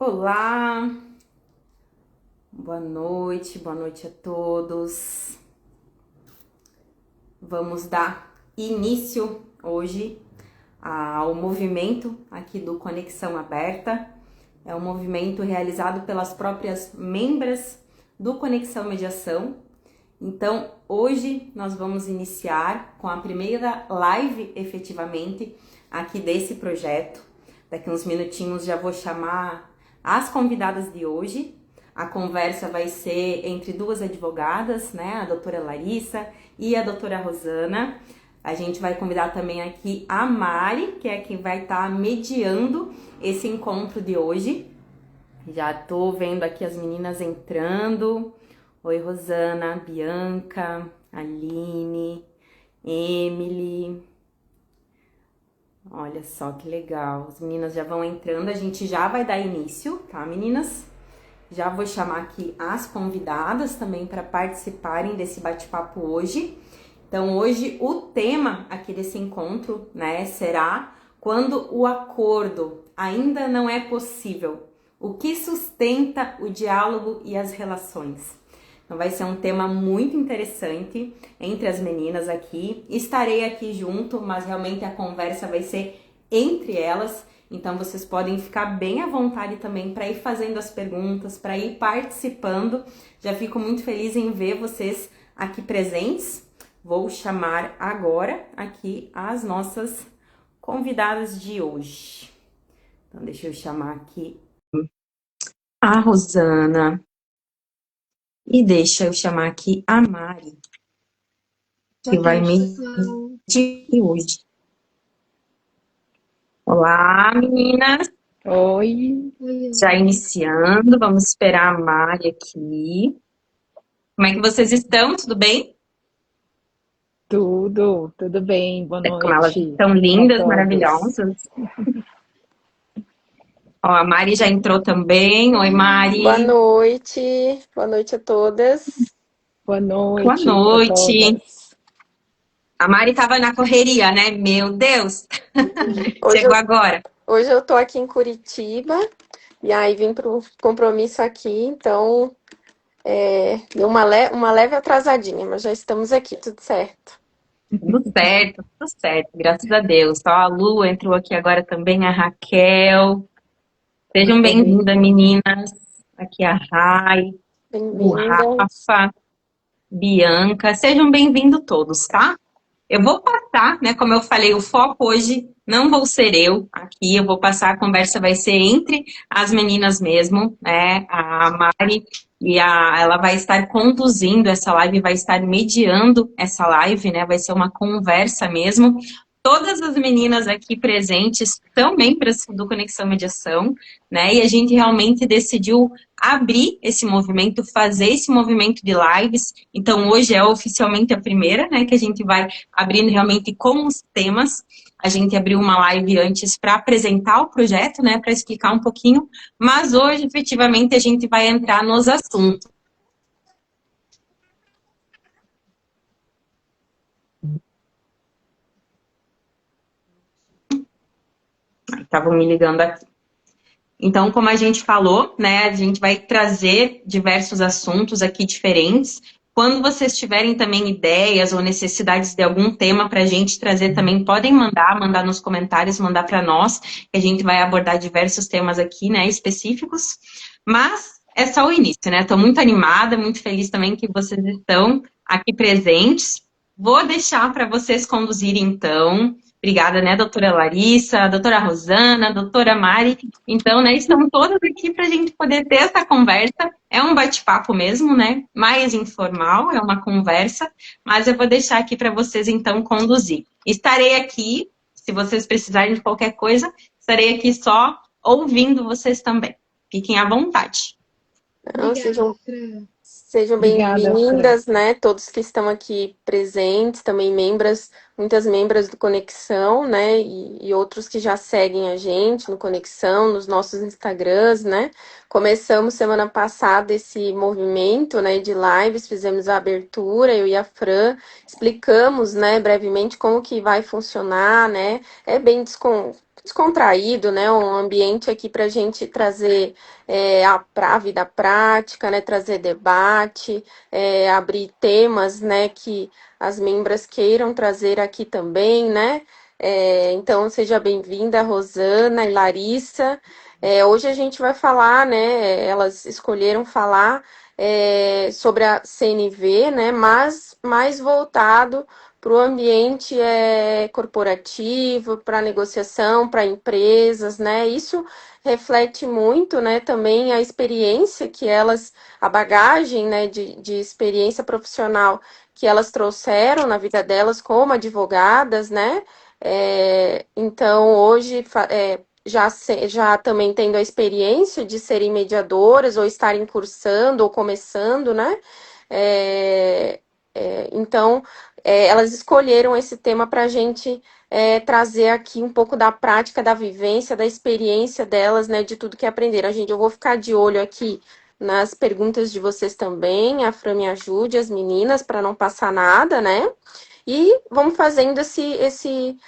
Olá, boa noite a todos. Vamos dar início hoje ao movimento aqui do Conexão Aberta. É um movimento realizado pelas próprias membras do Conexão Mediação. Então, hoje nós vamos iniciar com a primeira live efetivamente aqui desse projeto. Daqui uns minutinhos já vou chamar as convidadas de hoje. A conversa vai ser entre duas advogadas, né? A doutora Larissa e a doutora Rosana. A gente vai convidar também aqui a Mari, que é quem vai estar mediando esse encontro de hoje. Já tô vendo aqui as meninas entrando. Oi, Rosana, Bianca, Aline, Emily. Olha só que legal, as meninas já vão entrando, a gente já vai dar início, tá, meninas? Já vou chamar aqui as convidadas também para participarem desse bate-papo hoje. Então, hoje o tema aqui desse encontro, né, será quando o acordo ainda não é possível. O que sustenta o diálogo e as relações? Então, vai ser um tema muito interessante entre as meninas aqui. Estarei aqui junto, mas realmente a conversa vai ser entre elas. Então, vocês podem ficar bem à vontade também para ir fazendo as perguntas, para ir participando. Já fico muito feliz em ver vocês aqui presentes. Vou chamar agora aqui as nossas convidadas de hoje. Então, deixa eu chamar aqui a Rosana. E deixa eu chamar aqui a Mari, que vai medir hoje. Olá, meninas. Oi. Já iniciando, vamos esperar a Mari aqui. Como é que vocês estão? Tudo bem? Tudo bem, boa Como elas noite estão a lindas, todos. maravilhosas. Ó, a Mari já entrou também. Oi, Boa Mari. noite a todas. Boa Boa noite para noite. todas. A Mari estava na correria, né? Meu Deus. Hoje Chegou eu, agora. hoje eu tô aqui em Curitiba e aí vim pro compromisso aqui, então deu uma leve atrasadinha, mas já estamos aqui, tudo certo. Tudo certo, graças a Deus. Ó, a Lu entrou aqui agora também, a Raquel. Sejam bem-vindas, meninas. Aqui a Rai, o Bem-vindas. Rafa, Bianca. Sejam bem-vindos todos, tá? Eu vou passar, né? Como eu falei, o foco hoje não vou ser eu aqui. Eu vou passar, a conversa vai ser entre as meninas mesmo, né? A Mari ela vai estar conduzindo essa live, vai estar mediando essa live, né? Vai ser uma conversa mesmo. Todas as meninas aqui presentes são membros do Conexão Mediação, né? E a gente realmente decidiu abrir esse movimento, fazer esse movimento de lives. Então, hoje é oficialmente a primeira, né? Que a gente vai abrindo realmente com os temas. A gente abriu uma live antes para apresentar o projeto, né? Para explicar um pouquinho. Mas hoje, efetivamente, a gente vai entrar nos assuntos. Estavam me ligando aqui. Então, como a gente falou, né, a gente vai trazer diversos assuntos aqui diferentes. Quando vocês tiverem também ideias ou necessidades de algum tema para a gente trazer também, podem mandar nos comentários, mandar para nós, que a gente vai abordar diversos temas aqui, né, específicos. Mas é só o início, né? Estou muito animada, muito feliz também que vocês estão aqui presentes. Vou deixar para vocês conduzirem, então. Obrigada, né, doutora Larissa, doutora Rosana, doutora Mari. Então, né, estamos todas aqui para a gente poder ter essa conversa. É um bate-papo mesmo, né? Mais informal, é uma conversa, mas eu vou deixar aqui para vocês, então, conduzir. Estarei aqui, se vocês precisarem de qualquer coisa, estarei aqui só ouvindo vocês também. Fiquem à vontade. Então, sejam Obrigada, Fran. bem-vindas, né? Todos que estão aqui presentes, também muitas membros do Conexão, né? E outros que já seguem a gente no Conexão, nos nossos Instagrams, né? Começamos semana passada esse movimento, né, de lives, fizemos a abertura, eu e a Fran, explicamos, né, brevemente como que vai funcionar, né? É bem descontraído, né? Um ambiente aqui para a gente trazer a vida prática, né? Trazer debate, abrir temas, né? Que as membras queiram trazer aqui também, né? Então, seja bem-vinda, Rosana e Larissa. Hoje a gente vai falar, né? Elas escolheram falar sobre a CNV, né? Mas mais voltado para o ambiente corporativo, para negociação, para empresas, né? Isso reflete muito, né, também a experiência que elas, a bagagem, né, de experiência profissional que elas trouxeram na vida delas como advogadas, né? Então, hoje, já também tendo a experiência de serem mediadoras ou estarem cursando ou começando, né? É, então, elas escolheram esse tema para a gente trazer aqui um pouco da prática, da vivência, da experiência delas, né, de tudo que aprenderam. Eu vou ficar de olho aqui nas perguntas de vocês também, a Fran me ajude, as meninas, para não passar nada, né? E vamos fazendo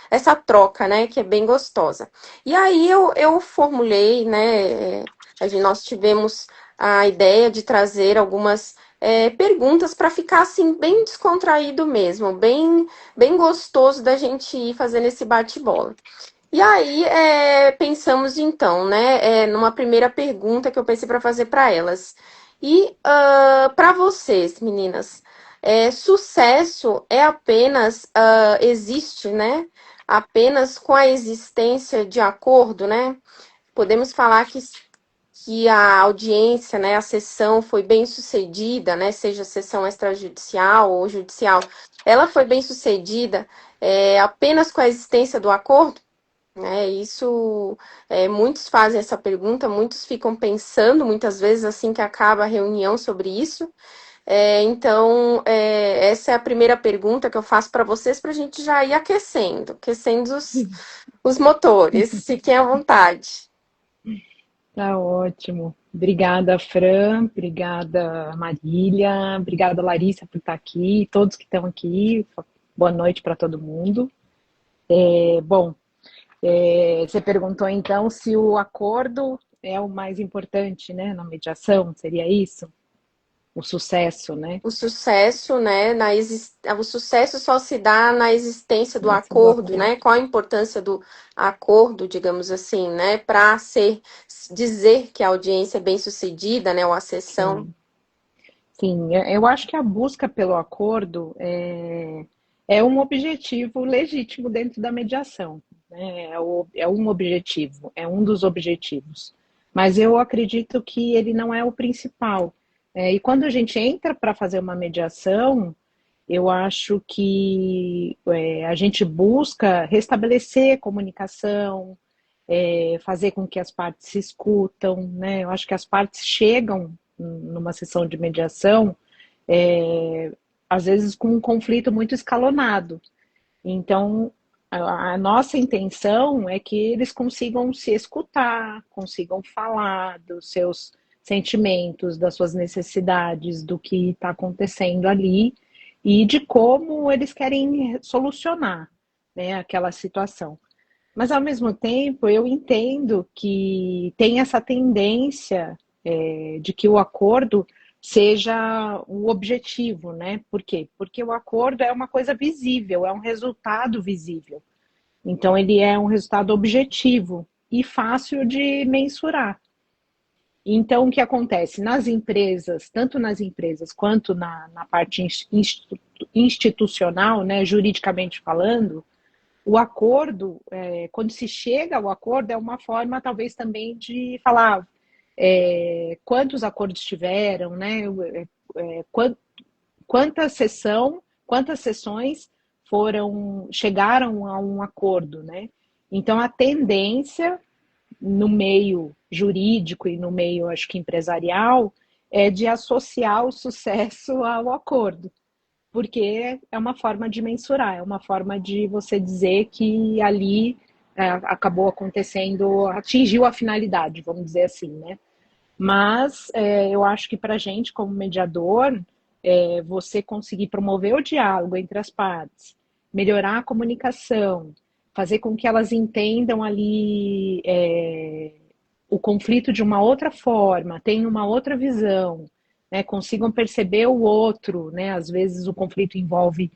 essa troca, né, que é bem gostosa. E aí eu formulei, né, nós tivemos a ideia de trazer algumas perguntas para ficar assim bem descontraído mesmo, bem gostoso da gente ir fazendo esse bate-bola. E aí pensamos então, né, numa primeira pergunta que eu pensei para fazer para elas. E para vocês, meninas, sucesso é apenas existe, né? Apenas com a existência de acordo, né? Podemos falar que a audiência, né, a sessão foi bem sucedida, né, seja a sessão extrajudicial ou judicial, ela foi bem sucedida apenas com a existência do acordo, né? Isso, muitos fazem essa pergunta, muitos ficam pensando, muitas vezes assim que acaba a reunião sobre isso. Então, essa é a primeira pergunta que eu faço para vocês, para a gente já ir aquecendo os motores. Fiquem à vontade. Tá ótimo. Obrigada, Fran. Obrigada, Marília. Obrigada, Larissa, por estar aqui. Todos que estão aqui. Boa noite para todo mundo. Bom, você perguntou então se o acordo é o mais importante, né, na mediação. Seria isso? O sucesso, né? O sucesso, né, o sucesso só se dá na existência do Isso do acordo, acordo. né? Qual a importância do acordo, digamos assim, né, para dizer que a audiência é bem-sucedida, né, ou a sessão. Sim. Sim, eu acho que a busca pelo acordo é um objetivo legítimo dentro da mediação, né? É um objetivo, é um dos objetivos. Mas eu acredito que ele não é o principal. E quando a gente entra para fazer uma mediação, eu acho que a gente busca restabelecer comunicação, fazer com que as partes se escutam, né? Eu acho que as partes chegam numa sessão de mediação, às vezes com um conflito muito escalonado. Então, a nossa intenção é que eles consigam se escutar, consigam falar dos seus sentimentos, das suas necessidades, do que está acontecendo ali e de como eles querem solucionar, né, aquela situação. Mas, ao mesmo tempo, eu entendo que tem essa tendência de que o acordo seja o objetivo, né? Por quê? Porque o acordo é uma coisa visível, é um resultado visível. Então, ele é um resultado objetivo e fácil de mensurar. Então, o que acontece? Nas empresas, tanto nas empresas quanto na parte institucional, né, juridicamente falando, o acordo, quando se chega ao acordo, é uma forma talvez também de falar quantos acordos tiveram, né? Quantas sessões chegaram a um acordo, né? Então a tendência no meio jurídico e no meio, acho que empresarial, é de associar o sucesso ao acordo, porque é uma forma de mensurar, é uma forma de você dizer que ali acabou acontecendo, atingiu a finalidade, vamos dizer assim, né? Mas eu acho que para a gente, como mediador, você conseguir promover o diálogo entre as partes, melhorar a comunicação, fazer com que elas entendam ali o conflito de uma outra forma, tenham uma outra visão, né, consigam perceber o outro, né, às vezes o conflito envolve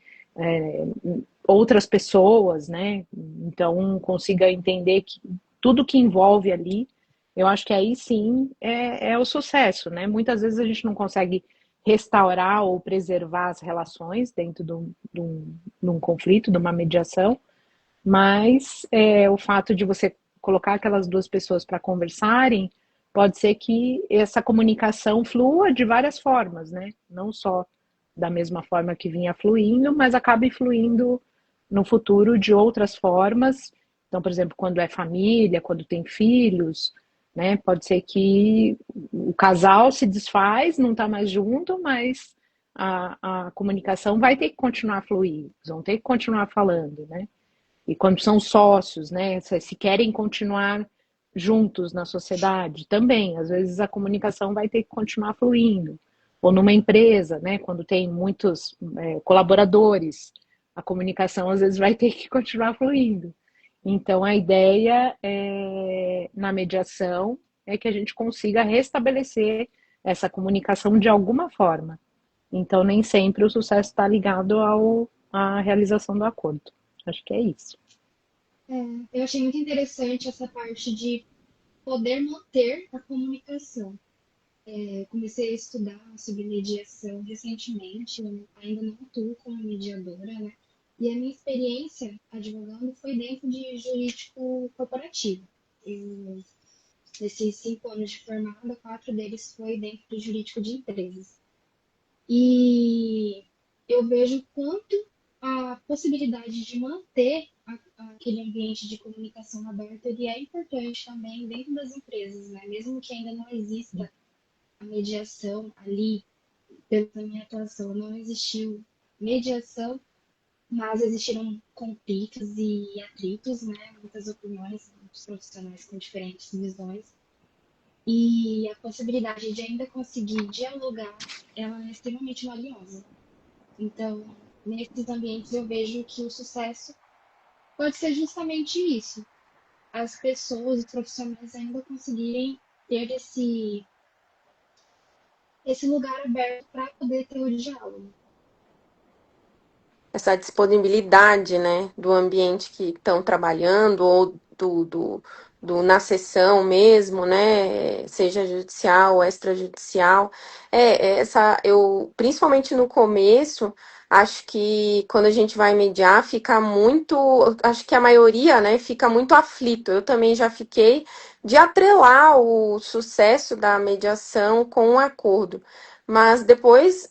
outras pessoas, né, então consiga entender que tudo que envolve ali, eu acho que aí sim é o sucesso, né, muitas vezes a gente não consegue restaurar ou preservar as relações dentro de um conflito, de uma mediação, mas o fato de você colocar aquelas duas pessoas para conversarem, pode ser que essa comunicação flua de várias formas, né? Não só da mesma forma que vinha fluindo, mas acabe fluindo no futuro de outras formas. Então, por exemplo, quando é família, quando tem filhos, né? Pode ser que o casal se desfaz, não está mais junto, mas a comunicação vai ter que continuar a fluir, eles vão ter que continuar falando, né? E quando são sócios, né, se querem continuar juntos na sociedade, também, às vezes a comunicação vai ter que continuar fluindo. Ou numa empresa, né, quando tem muitos colaboradores, a comunicação às vezes vai ter que continuar fluindo. Então, a ideia na mediação é que a gente consiga restabelecer essa comunicação de alguma forma. Então, nem sempre o sucesso está ligado à realização do acordo. Acho que é isso. Eu achei muito interessante essa parte de poder manter a comunicação. Eu comecei a estudar sobre mediação recentemente, eu ainda não atuo como mediadora, né? E a minha experiência advogando foi dentro de jurídico corporativo. Nesses 5 anos de formada, 4 deles foi dentro do jurídico de empresas. E eu vejo quanto a possibilidade de manter aquele ambiente de comunicação aberto ele é importante também dentro das empresas, né? Mesmo que ainda não exista a mediação ali, pela minha atuação, não existiu mediação, mas existiram conflitos e atritos, né? Muitas opiniões, muitos profissionais com diferentes visões. E a possibilidade de ainda conseguir dialogar, ela é extremamente valiosa. Então, nesses ambientes eu vejo que o sucesso pode ser justamente isso. As pessoas, os profissionais ainda conseguirem ter esse lugar aberto para poder ter o diálogo. Essa disponibilidade, né, do ambiente que estão trabalhando ou na sessão mesmo, né, seja judicial ou extrajudicial. Eu, principalmente no começo, acho que quando a gente vai mediar, fica muito, acho que a maioria, né, fica muito aflito. Eu também já fiquei de atrelar o sucesso da mediação com um acordo. Mas depois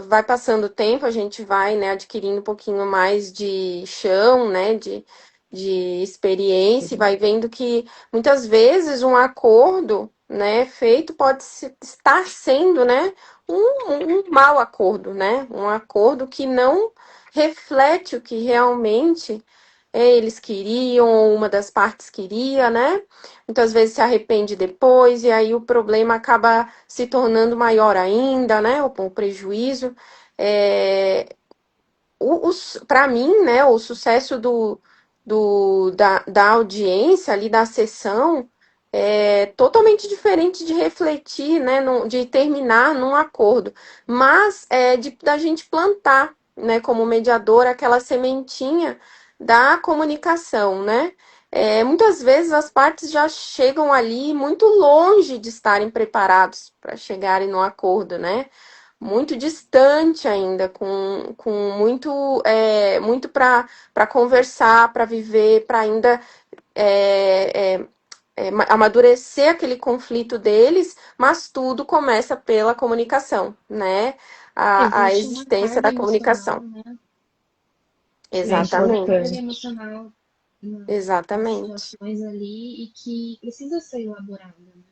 vai passando o tempo, a gente vai, né, adquirindo um pouquinho mais de chão, né, de experiência, e vai vendo que muitas vezes um acordo, né, feito pode estar sendo, né, um mau acordo, né, um acordo que não reflete o que realmente eles queriam, ou uma das partes queria, né? Muitas vezes se arrepende depois, e aí o problema acaba se tornando maior ainda, né? O prejuízo. Para mim, né, o sucesso da audiência ali, da sessão, é totalmente diferente de refletir, né, de terminar num acordo, mas da gente plantar, né, como mediador, aquela sementinha da comunicação, né? Muitas vezes as partes já chegam ali muito longe de estarem preparados para chegarem no acordo, né? Muito distante ainda, com muito para conversar, para viver, para ainda amadurecer aquele conflito deles, mas tudo começa pela comunicação, né? A Existe uma existência carga da emocional, comunicação. né? É Existe uma carga Exatamente. importante. emocional nas Exatamente. situações ali e que precisa ser elaborada, né?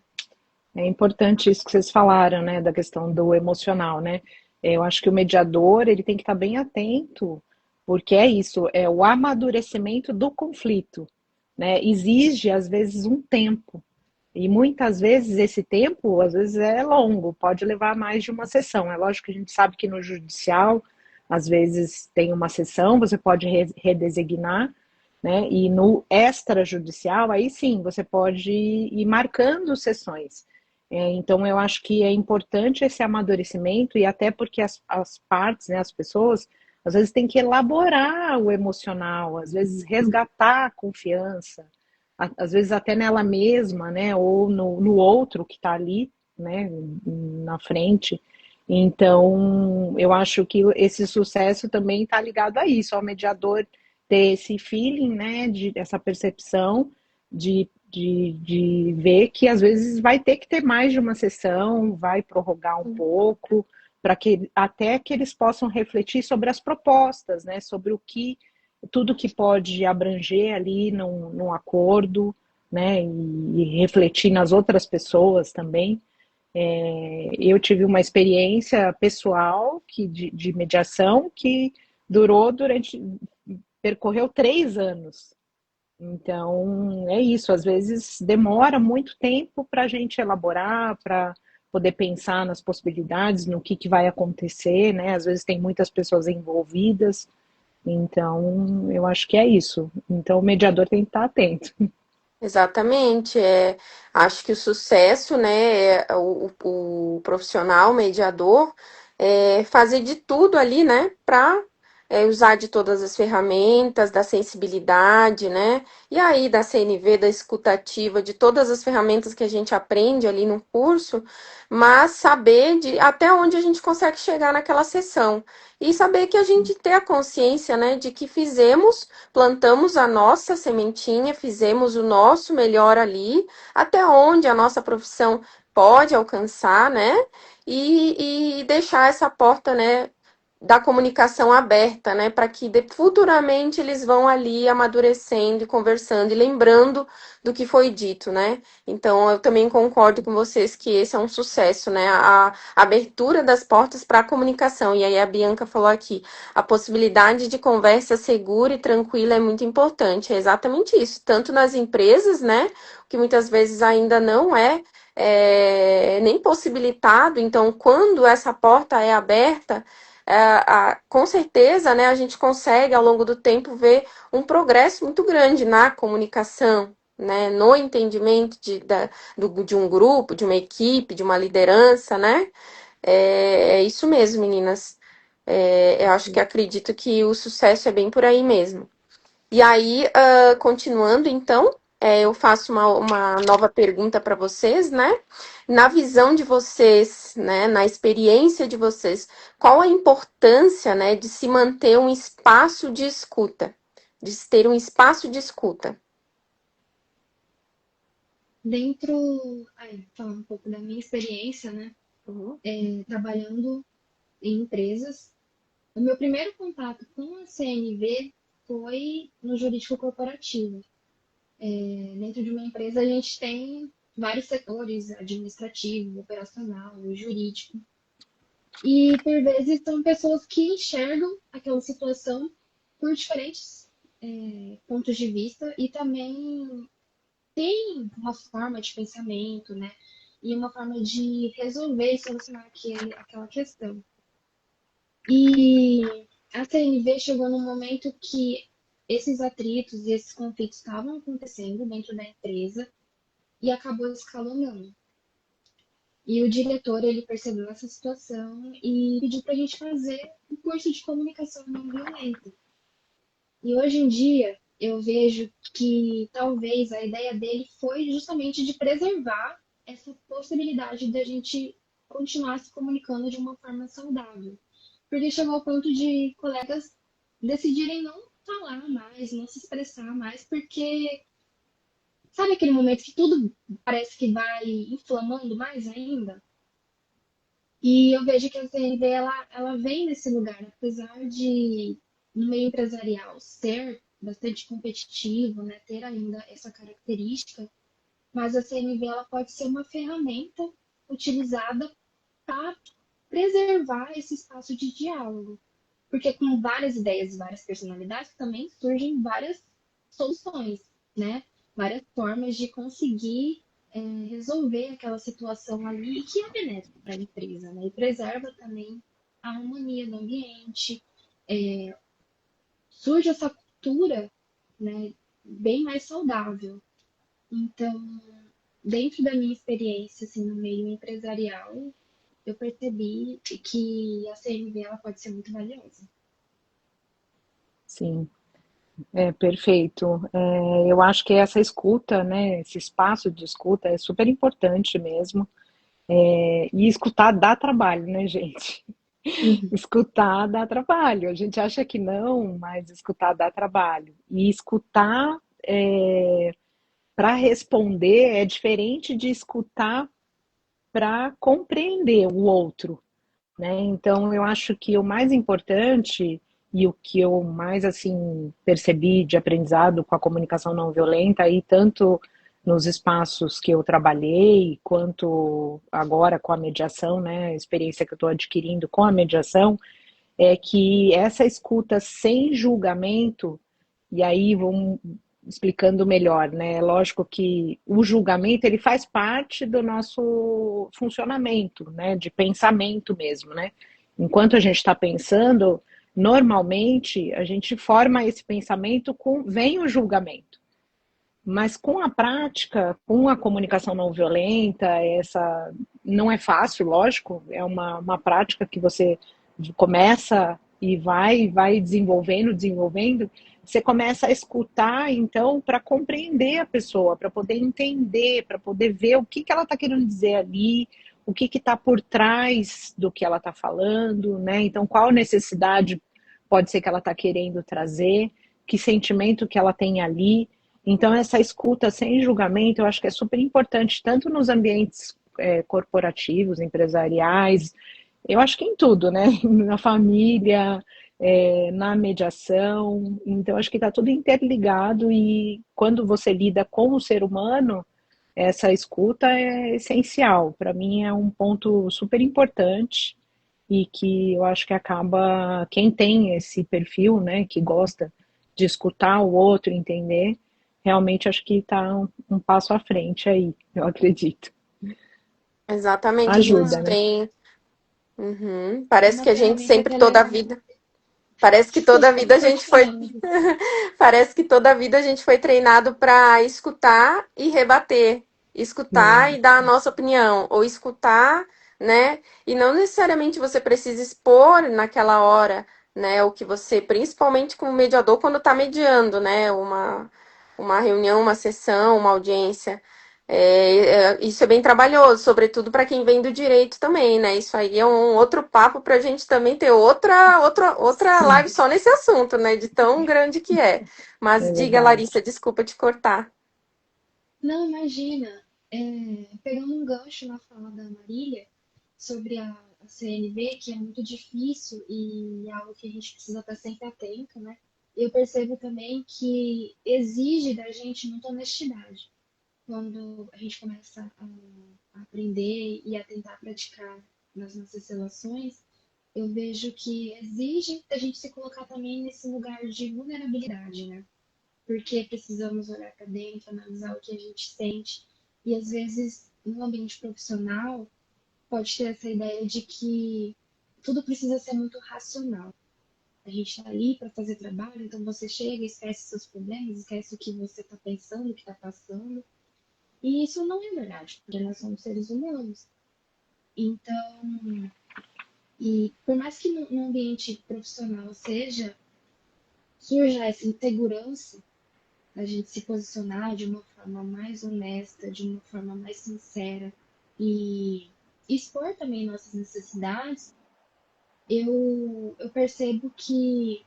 É importante isso que vocês falaram, né, da questão do emocional, né? Eu acho que o mediador, ele tem que estar bem atento, porque é isso, é o amadurecimento do conflito, né? Exige, às vezes, um tempo. E muitas vezes esse tempo, às vezes, é longo, pode levar mais de uma sessão. É lógico que a gente sabe que no judicial, às vezes, tem uma sessão, você pode redesignar, né? E no extrajudicial, aí sim, você pode ir marcando sessões. Então, eu acho que é importante esse amadurecimento, e até porque as partes, né, as pessoas, às vezes têm que elaborar o emocional, às vezes resgatar a confiança, às vezes até nela mesma, né, ou no outro que está ali, né, na frente. Então, eu acho que esse sucesso também está ligado a isso, ao mediador ter esse feeling, né, essa percepção de ver que às vezes vai ter que ter mais de uma sessão, vai prorrogar um pouco, para que até que eles possam refletir sobre as propostas, né, sobre o que tudo que pode abranger ali num acordo, né, e refletir nas outras pessoas também. Eu tive uma experiência pessoal de mediação que percorreu 3 anos. Então, é isso, às vezes demora muito tempo para a gente elaborar, para poder pensar nas possibilidades, no que vai acontecer, né? Às vezes tem muitas pessoas envolvidas, então eu acho que é isso. Então, o mediador tem que estar atento. Exatamente, acho que o sucesso, né, o profissional mediador fazer de tudo ali, né, para usar de todas as ferramentas, da sensibilidade, né, e aí da CNV, da escutativa, de todas as ferramentas que a gente aprende ali no curso, mas saber até onde a gente consegue chegar naquela sessão. E saber que a gente tem a consciência, né, de que plantamos a nossa sementinha, fizemos o nosso melhor ali, até onde a nossa profissão pode alcançar, né? E deixar essa porta, né, da comunicação aberta, né, para que futuramente eles vão ali amadurecendo e conversando e lembrando do que foi dito, né? Então eu também concordo com vocês que esse é um sucesso, né? A abertura das portas para a comunicação. E aí a Bianca falou aqui, a possibilidade de conversa segura e tranquila é muito importante. É exatamente isso, tanto nas empresas, né, que muitas vezes ainda não nem possibilitado. Então, quando essa porta é aberta, com certeza, né, a gente consegue, ao longo do tempo, ver um progresso muito grande na comunicação, né, no entendimento de um grupo, de uma equipe, de uma liderança, né? É isso mesmo, meninas. Eu acho que acredito que o sucesso é bem por aí mesmo. E aí, continuando, então, eu faço uma nova pergunta para vocês, né? Na visão de vocês, né, na experiência de vocês, qual a importância, né, de se manter um espaço de escuta, de se ter um espaço de escuta? Falando um pouco da minha experiência, né, Uhum. trabalhando em empresas, o meu primeiro contato com a CNV foi no jurídico corporativo. Dentro de uma empresa, a gente tem vários setores, administrativo, operacional, jurídico. E, por vezes, são pessoas que enxergam aquela situação por diferentes pontos de vista e também tem uma forma de pensamento, né? E uma forma de resolver e solucionar aquela questão. E a CNV chegou num momento que esses atritos e esses conflitos estavam acontecendo dentro da empresa e acabou escalonando. E o diretor, ele percebeu essa situação e pediu para a gente fazer um curso de comunicação não violenta. E hoje em dia, eu vejo que talvez a ideia dele foi justamente de preservar essa possibilidade de a gente continuar se comunicando de uma forma saudável. Porque chegou ao ponto de colegas decidirem não falar mais, não se expressar mais, porque sabe aquele momento que tudo parece que vai inflamando mais ainda? E eu vejo que a CNV ela vem nesse lugar, apesar de no meio empresarial ser bastante competitivo, né, ter ainda essa característica, mas a CNV ela pode ser uma ferramenta utilizada para preservar esse espaço de diálogo. Porque com várias ideias e várias personalidades também surgem várias soluções, né? Várias formas de conseguir resolver aquela situação ali que é benéfico para a empresa, né? E preserva também a harmonia do ambiente. Surge essa cultura né, bem mais saudável. Então, dentro da minha experiência assim, no meio empresarial, eu percebi que a CNV ela pode ser muito valiosa. Sim, é perfeito. Eu acho que essa escuta, né, esse espaço de escuta é super importante mesmo. E escutar dá trabalho, né, gente? Uhum. Escutar dá trabalho. A gente acha que não, mas escutar dá trabalho. E escutar para responder é diferente de escutar para compreender o outro, né? Então, eu acho que o mais importante e o que eu mais assim percebi de aprendizado com a comunicação não violenta e tanto nos espaços que eu trabalhei quanto agora com a mediação, né, a experiência que eu estou adquirindo com a mediação, é que essa escuta sem julgamento, e aí vamos explicando melhor, né? Lógico que o julgamento ele faz parte do nosso funcionamento, né? De pensamento mesmo, né? Enquanto a gente está pensando, normalmente a gente forma esse pensamento vem o julgamento. Mas com a prática, com a comunicação não violenta, essa não é fácil, lógico, é uma prática que você começa e vai desenvolvendo, você começa a escutar, então, para compreender a pessoa, para poder entender, para poder ver o que ela está querendo dizer ali, o que está por trás do que ela está falando, né? Então, qual necessidade pode ser que ela está querendo trazer, que sentimento que ela tem ali. Então, essa escuta sem julgamento, eu acho que é super importante, tanto nos ambientes corporativos, empresariais, eu acho que em tudo, né? Na família, na mediação. Então, acho que está tudo interligado e quando você lida com o ser humano, essa escuta é essencial. Para mim, é um ponto super importante e que eu acho que acaba, quem tem esse perfil, né, que gosta de escutar o outro, entender, realmente acho que está um passo à frente aí, eu acredito. Exatamente, a gente Ajuda, Uma, né? tem. Uhum. Parece uma que a gente ferramenta sempre, que toda a ela. vida. Parece que toda a vida a Pode gente foi. falar, amiga. Parece que toda a vida a gente foi treinado para escutar e rebater, escutar Hum, e dar a nossa opinião, ou escutar, né? E não necessariamente você precisa expor naquela hora, né? O que você, principalmente como mediador, quando está mediando, né? Uma reunião, uma sessão, uma audiência. Isso é bem trabalhoso, sobretudo para quem vem do direito também, né? Isso aí é um outro papo para a gente também ter outra sim, live só nesse assunto, né? De tão grande que é. Mas é diga, verdade. Larissa, desculpa te cortar. Não, imagina. Pegando um gancho na fala da Marília sobre a CNV, que é muito difícil e é algo que a gente precisa estar sempre atento, né? Eu percebo também que exige da gente muita honestidade. Quando a gente começa a aprender e a tentar praticar nas nossas relações, eu vejo que exige da gente se colocar também nesse lugar de vulnerabilidade, né? Porque precisamos olhar para dentro, analisar o que a gente sente. E às vezes, no ambiente profissional, pode ter essa ideia de que tudo precisa ser muito racional. A gente está ali para fazer trabalho, então você chega, esquece seus problemas, esquece o que você está pensando, o que está passando. E isso não é verdade, porque nós somos seres humanos. Então, e por mais que no ambiente profissional surja essa insegurança, a gente se posicionar de uma forma mais honesta, de uma forma mais sincera e expor também nossas necessidades, eu percebo que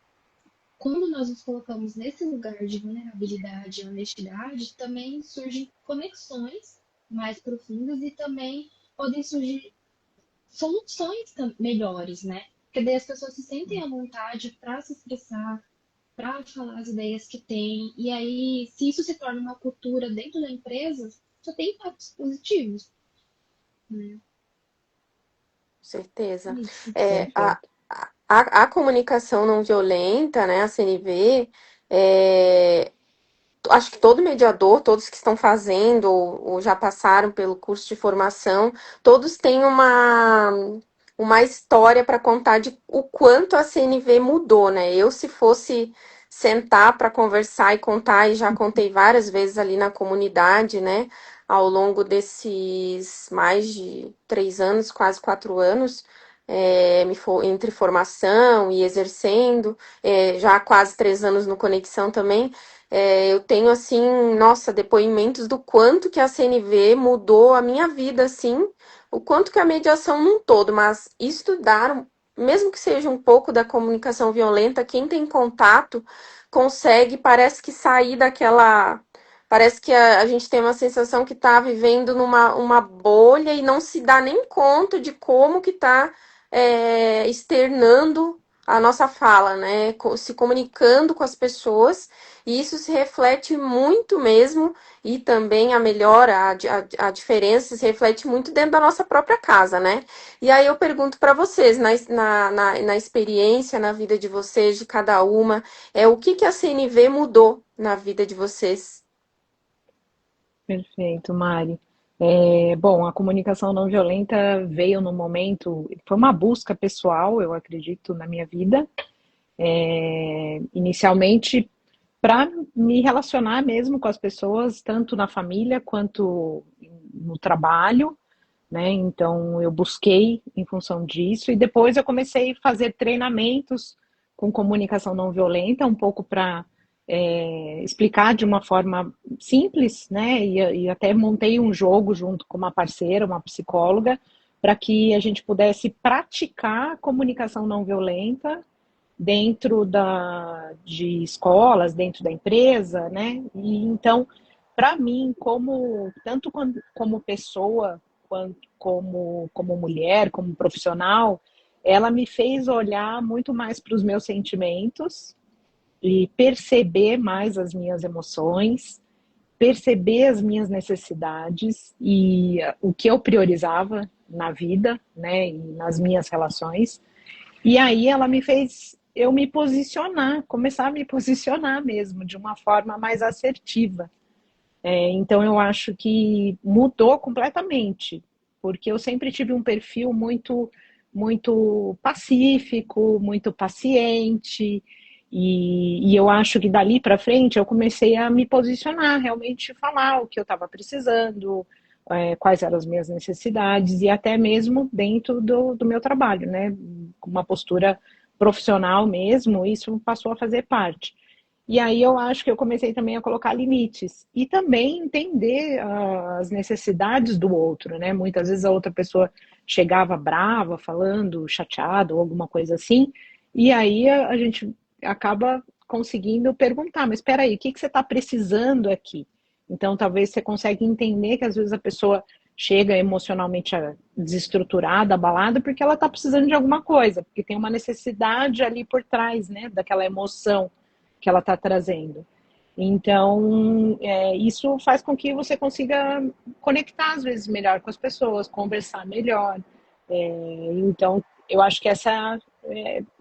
quando nós nos colocamos nesse lugar de vulnerabilidade e honestidade, também surgem conexões mais profundas e também podem surgir soluções melhores, né? Porque daí as pessoas se sentem à vontade para se expressar, para falar as ideias que têm. E aí, se isso se torna uma cultura dentro da empresa, só tem impactos positivos, né? Certeza. Isso. É, a, Perfeito. a comunicação não violenta, né, a CNV, é, acho que todo mediador, todos que estão fazendo ou já passaram pelo curso de formação, todos têm uma história para contar de o quanto a CNV mudou, né? Eu, se fosse sentar para conversar e contar, e já contei várias vezes ali na comunidade, né? Ao longo desses mais de 3 anos, quase 4 anos, entre formação e exercendo, já há quase 3 anos no Conexão também, eu tenho, assim, nossa, depoimentos do quanto que a CNV mudou a minha vida, assim, o quanto que a mediação num todo, mas estudar, mesmo que seja um pouco da comunicação violenta, quem tem contato consegue, parece que sair daquela. Parece que a gente tem uma sensação que está vivendo numa uma bolha e não se dá nem conta de como que está externando a nossa fala, né? Se comunicando com as pessoas, e isso se reflete muito mesmo, e também a melhora, a diferença se reflete muito dentro da nossa própria casa, né? E aí eu pergunto para vocês, na experiência, na vida de vocês, de cada uma, o que que a CNV mudou na vida de vocês? Perfeito, Mari. Bom, a comunicação não violenta veio no momento, foi uma busca pessoal, eu acredito, na minha vida. Inicialmente, para me relacionar mesmo com as pessoas, tanto na família quanto no trabalho, né? Então, eu busquei em função disso, e depois eu comecei a fazer treinamentos com comunicação não violenta, um pouco para explicar de uma forma simples, né? E até montei um jogo junto com uma parceira, uma psicóloga, para que a gente pudesse praticar a comunicação não violenta dentro de escolas, dentro da empresa, né? E então, para mim, tanto como pessoa, quanto como mulher, como profissional, ela me fez olhar muito mais para os meus sentimentos e perceber mais as minhas emoções, perceber as minhas necessidades e o que eu priorizava na vida, né, e nas minhas relações. E aí ela me fez eu me posicionar, começar a me posicionar mesmo, de uma forma mais assertiva. Então eu acho que mudou completamente, porque eu sempre tive um perfil muito pacífico, muito paciente, e eu acho que dali para frente eu comecei a me posicionar, realmente falar o que eu estava precisando, quais eram as minhas necessidades, e até mesmo dentro do meu trabalho, né? Com uma postura profissional mesmo, isso passou a fazer parte. E aí eu acho que eu comecei também a colocar limites e também entender as necessidades do outro, né? Muitas vezes a outra pessoa chegava brava, falando, chateada ou alguma coisa assim, e aí a gente acaba conseguindo perguntar, mas espera aí, o que você está precisando aqui? Então talvez você consiga entender que às vezes a pessoa chega emocionalmente desestruturada, abalada, porque ela está precisando de alguma coisa, porque tem uma necessidade ali por trás, né, daquela emoção que ela está trazendo. Então, isso faz com que você consiga conectar, às vezes, melhor com as pessoas, conversar melhor. Então, eu acho que essa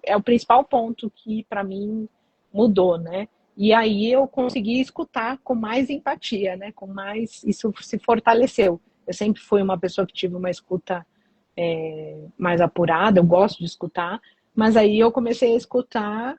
é o principal ponto que, para mim, mudou, né? E aí eu consegui escutar com mais empatia, né? Com mais, isso se fortaleceu. Eu sempre fui uma pessoa que tive uma escuta mais apurada, eu gosto de escutar, mas aí eu comecei a escutar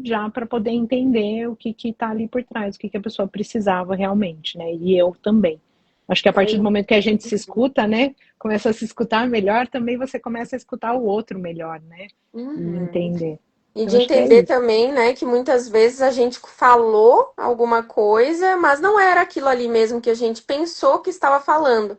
já para poder entender o que está ali por trás, o que a pessoa precisava realmente, né? E eu também. Acho que a partir do momento que a gente se escuta, né? Começa a se escutar melhor, também você começa a escutar o outro melhor, né? E Uhum. entender. E Então, de acho que é entender isso. também, né, que muitas vezes a gente falou alguma coisa, mas não era aquilo ali mesmo que a gente pensou que estava falando.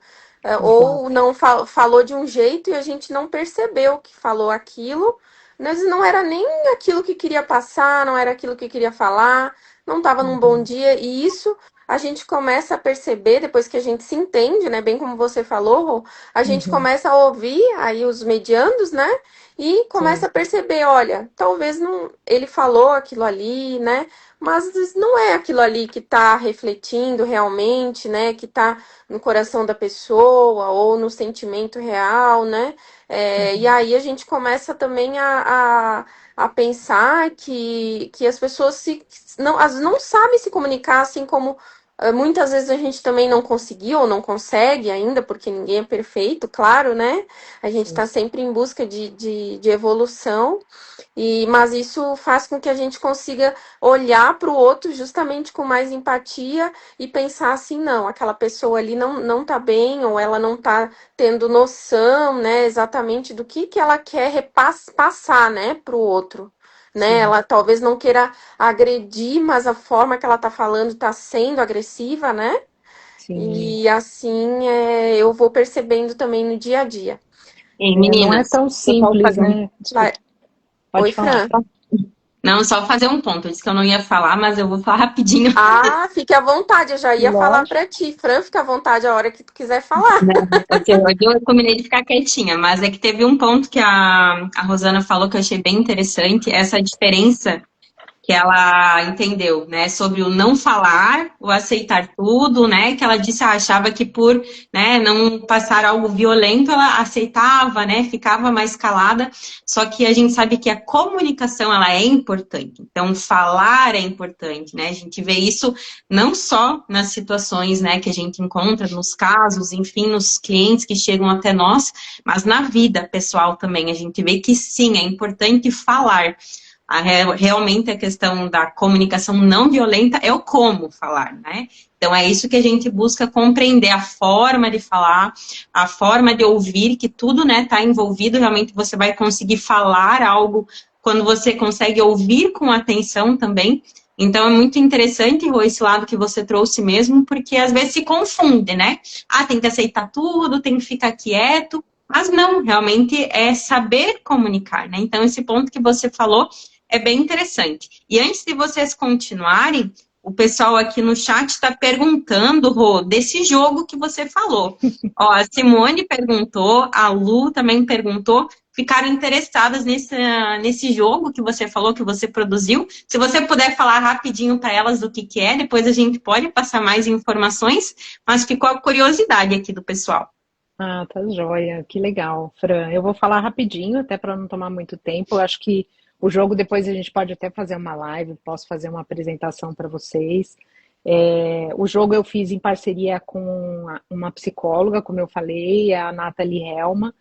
Ou Exato. não falou de um jeito e a gente não percebeu que falou aquilo. Mas não era nem aquilo que queria passar, não era aquilo que queria falar, não estava num bom Uhum. dia. E isso a gente começa a perceber depois que a gente se entende, né? Bem como você falou, Rô, a gente Uhum. começa a ouvir aí os mediandos, né? E começa Sim. a perceber, olha, talvez não, ele falou aquilo ali, né? Mas não é aquilo ali que está refletindo realmente, né? Que está no coração da pessoa ou no sentimento real, né? E Uhum. aí a gente começa também a pensar que as pessoas não sabem se comunicar assim como Muitas vezes a gente também não conseguiu ou não consegue ainda, porque ninguém é perfeito, claro, né? A gente está sempre em busca de evolução, mas isso faz com que a gente consiga olhar para o outro justamente com mais empatia e pensar assim, não, aquela pessoa ali não tá bem, ou ela não tá tendo noção, né, exatamente do que ela quer passar, né, para o outro. Né? Sim, Ela talvez não queira agredir, mas a forma que ela tá falando tá sendo agressiva, né? sim. E assim eu vou percebendo também no dia a dia. Ei, Não é meninas, tão eu só vou simples, fazer né? Vai. Desculpa, Oi, pode falar. Fran. Não, só fazer um ponto. Eu disse que eu não ia falar, mas eu vou falar rapidinho. Ah, fique à vontade, eu já ia falar Lógico. para ti. Fran, fica à vontade a hora que tu quiser falar. Não, porque hoje eu combinei de ficar quietinha, mas é que teve um ponto que a Rosana falou que eu achei bem interessante, essa diferença que ela entendeu, né, sobre o não falar, o aceitar tudo, né, que ela disse, achava que por, né, não passar algo violento, ela aceitava, né, ficava mais calada, só que a gente sabe que a comunicação, ela é importante, então falar é importante, né, a gente vê isso não só nas situações, né, que a gente encontra, nos casos, enfim, nos clientes que chegam até nós, mas na vida pessoal também, a gente vê que sim, é importante falar, realmente a questão da comunicação não violenta é o como falar, né? Então é isso que a gente busca compreender, a forma de falar, a forma de ouvir, que tudo, né, tá envolvido, realmente você vai conseguir falar algo quando você consegue ouvir com atenção também. Então é muito interessante, Rô, esse lado que você trouxe mesmo, porque às vezes se confunde, né? Ah, tem que aceitar tudo, tem que ficar quieto, mas não, realmente é saber comunicar, né? Então esse ponto que você falou é bem interessante. E antes de vocês continuarem, o pessoal aqui no chat está perguntando, Rô, desse jogo que você falou. Ó, a Simone perguntou, a Lu também perguntou, ficaram interessadas nesse jogo que você falou, que você produziu. Se você puder falar rapidinho para elas do que é, depois a gente pode passar mais informações, mas ficou a curiosidade aqui do pessoal. Ah, tá joia. Que legal, Fran. Eu vou falar rapidinho, até para não tomar muito tempo. Eu acho que o jogo depois a gente pode até fazer uma live, posso fazer uma apresentação para vocês. O jogo eu fiz em parceria com uma psicóloga, como eu falei, a Nathalie Helma,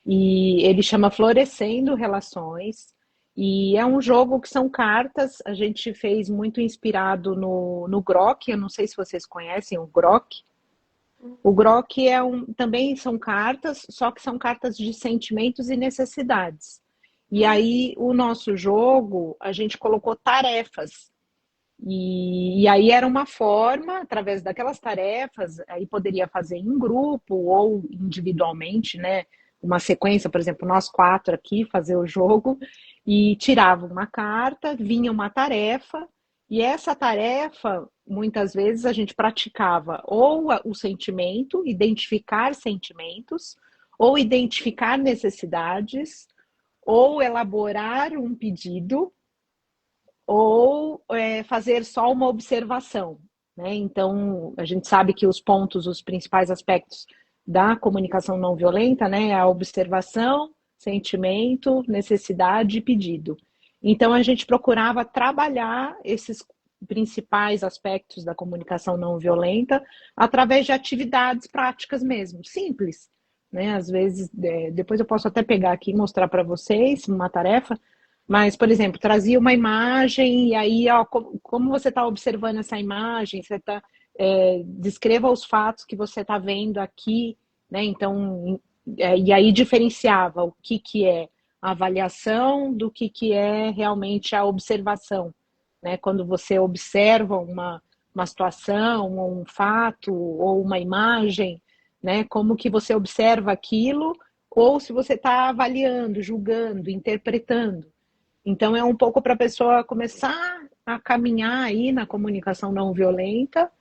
e ele chama Florescendo Relações. E é um jogo que são cartas, a gente fez muito inspirado no Grok, eu não sei se vocês conhecem o Grok. O Grok também são cartas, só que são cartas de sentimentos e necessidades. E aí, o nosso jogo, a gente colocou tarefas. E aí era uma forma, através daquelas tarefas, aí poderia fazer em grupo ou individualmente, né? Uma sequência, por exemplo, nós quatro aqui fazer o jogo e tirava uma carta, vinha uma tarefa, e essa tarefa, muitas vezes, a gente praticava ou o sentimento, identificar sentimentos, ou identificar necessidades, ou elaborar um pedido, ou fazer só uma observação, né? Então, a gente sabe que os principais aspectos da comunicação não violenta, né, é a observação, sentimento, necessidade e pedido. Então, a gente procurava trabalhar esses principais aspectos da comunicação não violenta através de atividades práticas mesmo, simples, né? Às vezes, depois eu posso até pegar aqui e mostrar para vocês uma tarefa, mas, por exemplo, trazia uma imagem e aí, ó, como você está observando essa imagem, descreva os fatos que você está vendo aqui, né? Então, e aí diferenciava o que é a avaliação do que é realmente a observação, né? Quando você observa uma situação, ou um fato, ou uma imagem, né? Como que você observa aquilo, ou se você está avaliando, julgando, interpretando. Então, é um pouco para a pessoa começar a caminhar aí na comunicação não violenta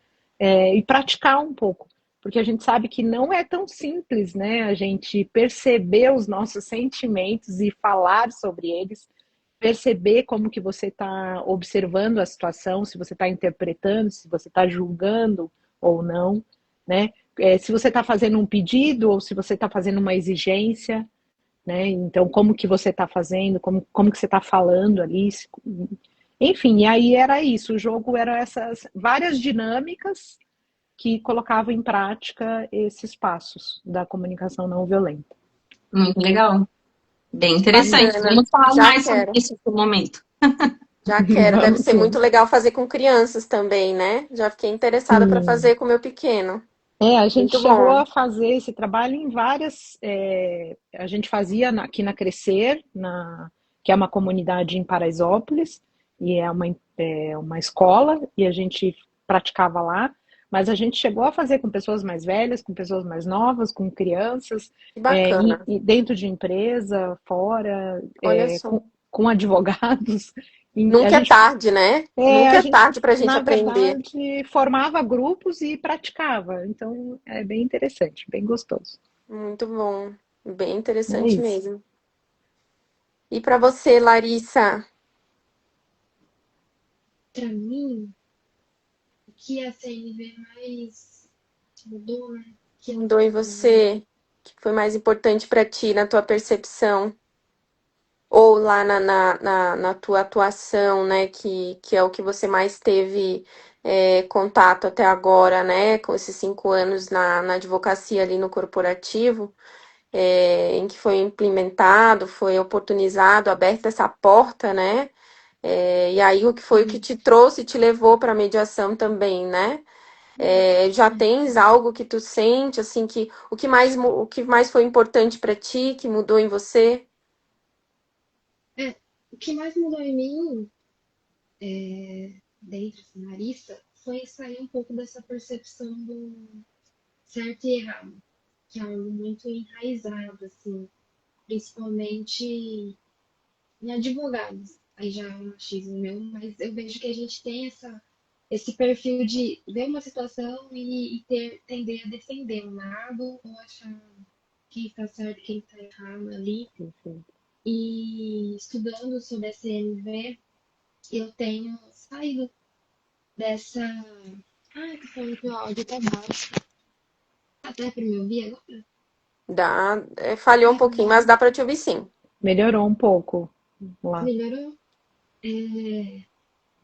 e praticar um pouco. Porque a gente sabe que não é tão simples, né? A gente perceber os nossos sentimentos e falar sobre eles, perceber como que você está observando a situação, se você está interpretando, se você está julgando ou não, né? Se você está fazendo um pedido ou se você está fazendo uma exigência, né? Então, como que você está fazendo, como que você está falando ali, enfim, e aí era isso, o jogo era essas várias dinâmicas, que colocavam em prática esses passos da comunicação não violenta. Muito legal. Bem interessante. Bacana. Vamos falar Já mais sobre quero. isso no momento. Já quero. Deve Vamos ser muito sim. legal fazer com crianças também, né? Já fiquei interessada para Sim. fazer com o meu pequeno. A gente Muito chegou bom. a fazer esse trabalho em várias. A gente fazia aqui na Crescer, que é uma comunidade em Paraisópolis, e é uma escola, e a gente praticava lá, mas a gente chegou a fazer com pessoas mais velhas, com pessoas mais novas, com crianças, Que bacana. e dentro de empresa, fora, Olha só. com advogados. E a Nunca é gente tarde, né? a Nunca é gente, tarde para a gente na aprender. verdade, formava grupos e praticava. Então, é bem interessante, bem gostoso. Muito bom. Bem É interessante isso. mesmo. E para você, Larissa, Para mim, o que a CNV mais mudou, né? Que eu, mudou em você? O que foi mais importante para ti na tua percepção? Ou lá na tua atuação, né? Que é o que você mais teve contato até agora, né? Com esses 5 anos na advocacia ali no corporativo, em que foi implementado, foi oportunizado, aberta essa porta, né? E aí o que foi o que sim, te trouxe e te levou para a mediação também, né? Já é, tens algo que tu sente, assim, que o que mais foi importante para ti, que mudou em você? o que mais mudou em mim, dentro de Marista, foi sair um pouco dessa percepção do certo e errado, que é algo muito enraizado, assim, principalmente em advogados. Aí já é um machismo meu, mas eu vejo que a gente tem esse perfil de ver uma situação e tender a defender um lado ou achar quem está certo, quem está errado ali. Perfeito. E estudando sobre a CNV, eu tenho saído dessa. Ai, tô falando que o áudio tá baixo. Até para me ouvir agora? Falhou um pouquinho, mas dá para te ouvir sim. Melhorou um pouco lá. Melhorou? É,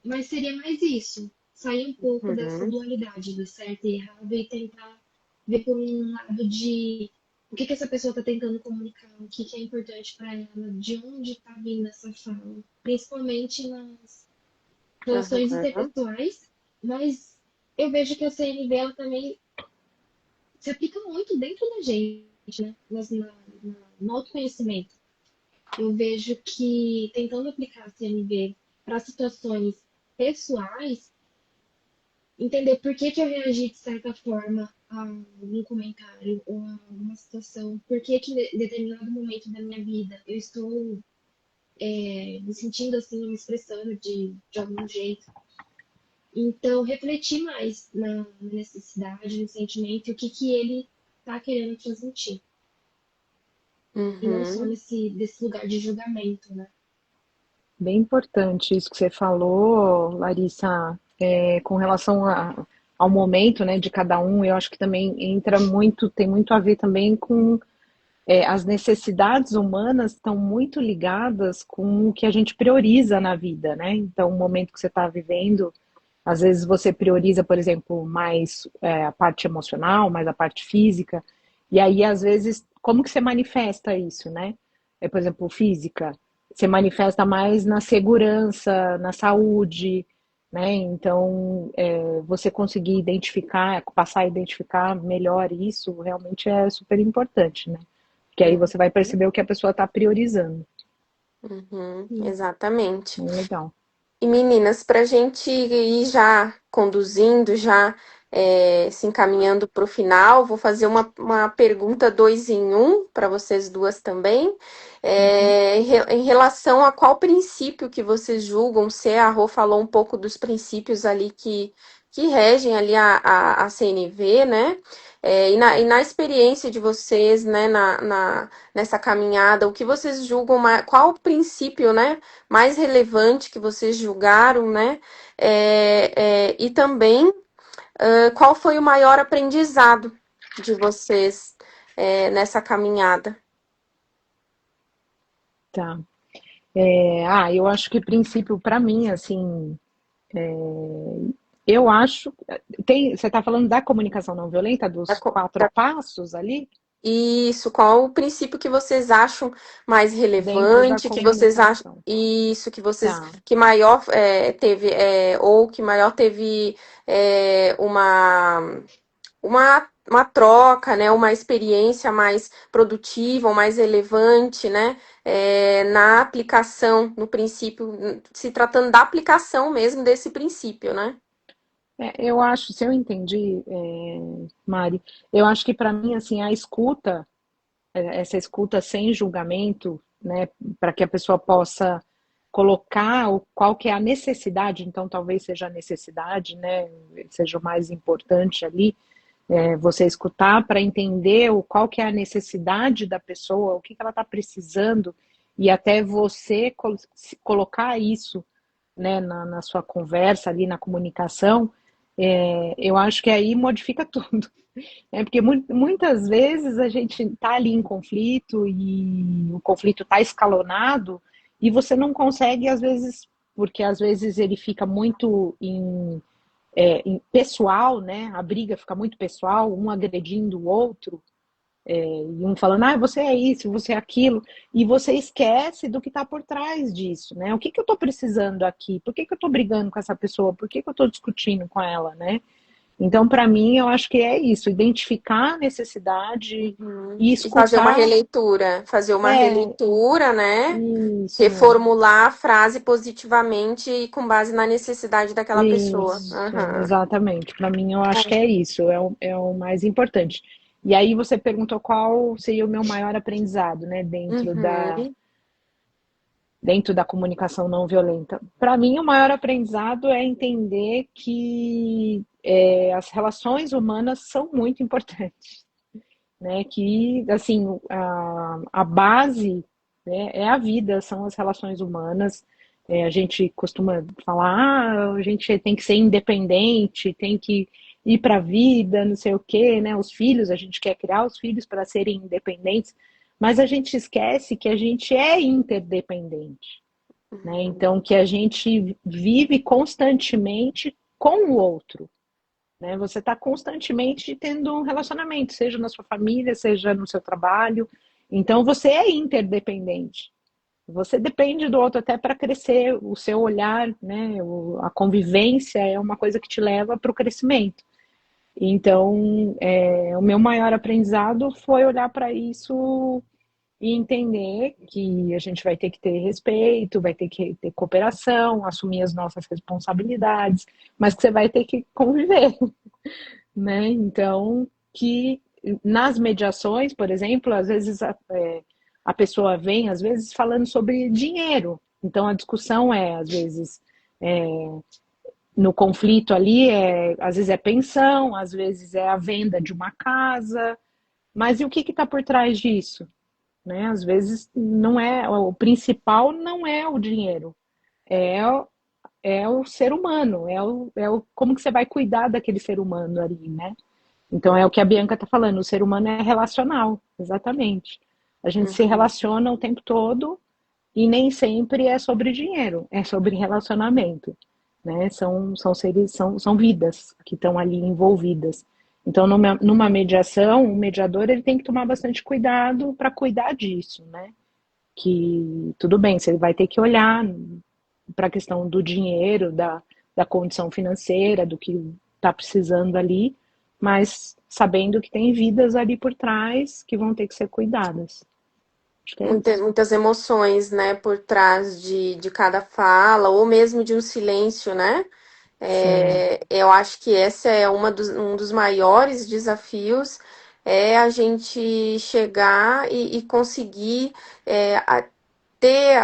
mas seria mais isso. Sair um pouco dessa Uhum, dualidade do certo e errado e tentar ver por um lado de o que essa pessoa está tentando comunicar, o que é importante para ela, de onde está vindo essa fala, principalmente nas relações uhum, interpessoais, mas eu vejo que a CNV ela também se aplica muito dentro da gente, né? No autoconhecimento. Eu vejo que tentando aplicar a CNV para situações pessoais, entender por que eu reagi de certa forma a algum comentário ou a alguma situação, por que em determinado momento da minha vida eu estou me sentindo assim, me expressando de algum jeito. Então, refletir mais na necessidade, no sentimento e o que ele está querendo transmitir. E não só uhum. desse lugar de julgamento, né? Bem importante isso que você falou, Larissa, com relação ao momento, né, de cada um. Eu acho que também tem muito a ver também com as necessidades humanas estão muito ligadas com o que a gente prioriza na vida, né? Então, o momento que você está vivendo, às vezes você prioriza, por exemplo, mais a parte emocional, mais a parte física, e aí, às vezes, como que você manifesta isso, né? Por exemplo, física, você manifesta mais na segurança, na saúde, né? Então, você conseguir identificar, passar a identificar melhor isso, realmente é super importante, né? Que aí você vai perceber o que a pessoa está priorizando. Sim. Exatamente. Legal. E meninas, para a gente ir já conduzindo, já se encaminhando para o final, vou fazer uma pergunta dois em um para vocês duas também. Em relação a qual princípio que vocês julgam, se a Rô falou um pouco dos princípios ali que regem ali a CNV, né? E na experiência de vocês, né, nessa caminhada, o que vocês julgam, qual o princípio, né? Mais relevante que vocês julgaram, né? E também qual foi o maior aprendizado de vocês nessa caminhada? Tá. Eu acho que princípio para mim, assim, eu acho. Você está falando da comunicação não violenta, Da, dos co- 4 da- passos ali, isso, qual o princípio que vocês acham mais dentro da relevante, que vocês acham comunicação. isso, que vocês Tá. que maior teve, ou que maior teve uma troca, né, uma experiência mais produtiva, ou mais relevante, né, na aplicação, no princípio, se tratando da aplicação mesmo desse princípio, né? Eu acho, se eu entendi, Mari, eu acho que para mim, assim, a escuta, essa escuta sem julgamento, né, para que a pessoa possa colocar qual que é a necessidade, então talvez seja a necessidade, né, seja o mais importante ali, você escutar para entender qual que é a necessidade da pessoa, o que que ela está precisando, e até você colocar isso, né, na sua conversa ali, na comunicação, eu acho que aí modifica tudo. Porque muitas vezes a gente está ali em conflito e o conflito está escalonado e você não consegue, às vezes, porque às vezes ele fica muito em pessoal, né? A briga fica muito pessoal, um agredindo o outro, e um falando, você é isso, você é aquilo, e você esquece do que está por trás disso, né? O que que eu estou precisando aqui? Por que que eu estou brigando com essa pessoa? Por que que eu estou discutindo com ela, né? Então, para mim, eu acho que é isso, identificar a necessidade Uhum. e E escutar. fazer uma É, releitura, né? isso, Reformular a frase positivamente e com base na necessidade daquela pessoa. isso, Aham. exatamente. Para mim, eu acho que é isso, é o mais importante. E aí você perguntou qual seria o meu maior aprendizado, né, Uhum. dentro da comunicação não violenta. Para mim, o maior aprendizado é entender que as relações humanas são muito importantes, né? Que assim a base, né, é a vida, são as relações humanas. A gente costuma falar, a gente tem que ser independente, tem que ir para a vida, não sei o quê, né? Os filhos, a gente quer criar os filhos para serem independentes, mas a gente esquece que a gente é interdependente, né? Então que a gente vive constantemente com o outro, né? Você está constantemente tendo um relacionamento, seja na sua família, seja no seu trabalho. Então você é interdependente. Você depende do outro até para crescer, o seu olhar, né? A convivência é uma coisa que te leva para o crescimento. Então, o meu maior aprendizado foi olhar para isso e entender que a gente vai ter que ter respeito, vai ter que ter cooperação, assumir as nossas responsabilidades, mas que você vai ter que conviver, né? Então, que nas mediações, por exemplo, às vezes a pessoa vem, às vezes, falando sobre dinheiro. Então, a discussão às vezes, é, no conflito ali, às vezes é pensão, às vezes é a venda de uma casa, mas e o que está por trás disso? Né? Às vezes não é o principal, não é o dinheiro, é o ser humano, como que você vai cuidar daquele ser humano ali, né? Então é o que a Bianca está falando, o ser humano é relacional, exatamente. A gente se Uhum. relaciona o tempo todo e nem sempre é sobre dinheiro, é sobre relacionamento, né? São seres, são vidas que estão ali envolvidas. Então, numa mediação, o mediador ele tem que tomar bastante cuidado para cuidar disso, né? Que tudo bem, você vai ter que olhar para a questão do dinheiro, da condição financeira, do que está precisando ali, mas sabendo que tem vidas ali por trás que vão ter que ser cuidadas. Acho que é isso. Muitas emoções, né, por trás de cada fala, ou mesmo de um silêncio, né? Sim, Eu acho que esse é um dos maiores desafios, é a gente chegar e conseguir ter,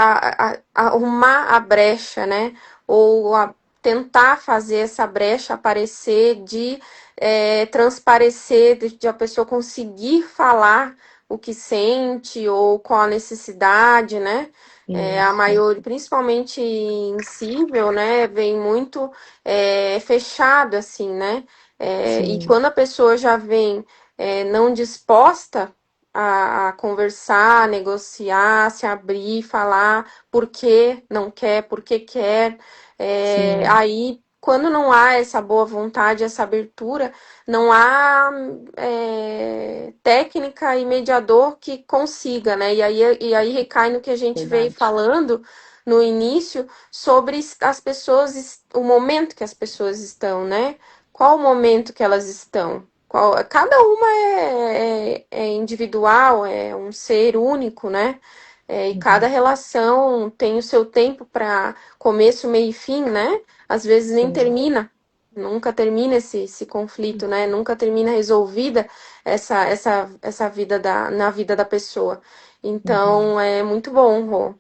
arrumar a brecha, né? Ou tentar fazer essa brecha aparecer, transparecer, de a pessoa conseguir falar o que sente ou qual a necessidade, né? A isso, maior, principalmente em cível, né? Vem muito fechado, assim, né? E sim, quando a pessoa já vem não disposta a conversar, a negociar, se abrir, falar por que não quer, por que quer. sim, Aí quando não há essa boa vontade, essa abertura, não há técnica e mediador que consiga, né? E aí recai no que a gente veio Verdade. falando no início sobre as pessoas, o momento que as pessoas estão, né? Qual o momento que elas estão? Cada uma é individual, é um ser único, né? E cada Uhum. relação tem o seu tempo para começo, meio e fim, né? Às vezes nem Sim. termina, nunca termina esse conflito, né? Nunca termina resolvida essa vida na vida da pessoa. Uhum. Então, é muito bom, Rô.